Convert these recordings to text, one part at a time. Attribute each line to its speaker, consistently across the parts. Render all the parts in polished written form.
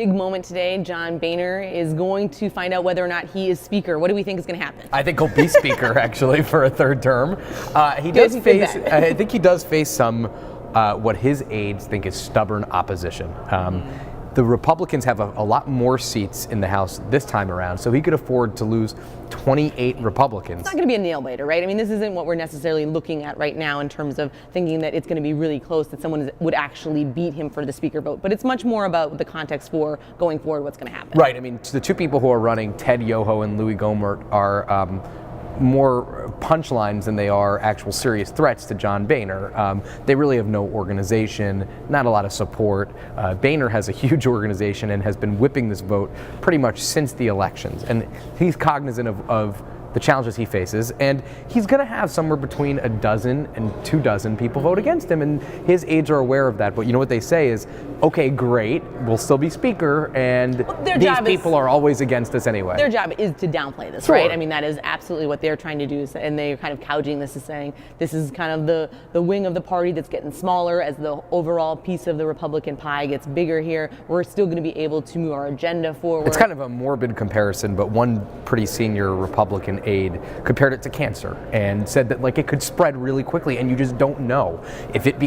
Speaker 1: Big moment today. John Boehner is going to find out whether or not he is Speaker. What do we think is going to happen?
Speaker 2: I think he'll be Speaker actually for a third term. He does face. I think he does face some what his aides think is stubborn opposition. The Republicans have a lot more seats in the House this time around, so he could afford to lose 28 Republicans.
Speaker 1: It's not going to be a nail-biter, right? I mean, this isn't what we're necessarily looking at right now in terms of thinking that it's going to be really close, that someone would actually beat him for the Speaker vote. But it's much more about the context for going forward, what's going to happen.
Speaker 2: Right. I mean, the two people who are running, Ted Yoho and Louis Gohmert, are more punchlines than they are actual serious threats to John Boehner. They really have no organization, not a lot of support. Boehner has a huge organization and has been whipping this vote pretty much since the elections. And he's cognizant of the challenges he faces, and he's going to have somewhere between a dozen and 24 people vote against him, and his aides are aware of that. But you know what they say is, okay, great, we'll still be Speaker, and these people are always against us anyway.
Speaker 1: Their job is to downplay this, right? I mean, that is absolutely what they're trying to do, and they're kind of couching this as saying this is kind of the wing of the party that's getting smaller as the overall piece of the Republican pie gets bigger here. We're still going to be able to move our agenda forward.
Speaker 2: It's kind of a morbid comparison, but one pretty senior Republican aide compared it to cancer and said that like it could spread really quickly, and you just don't know if it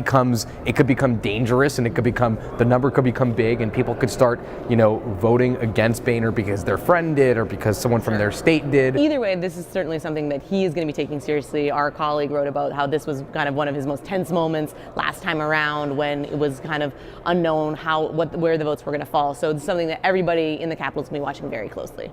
Speaker 2: could become dangerous, and the number could become big, and people could start, voting against Boehner because their friend did or because someone from their state did.
Speaker 1: Either way, this is certainly something that he is going to be taking seriously. Our colleague wrote about how this was kind of one of his most tense moments last time around when it was kind of unknown where the votes were going to fall. So it's something that everybody in the Capitol is going to be watching very closely.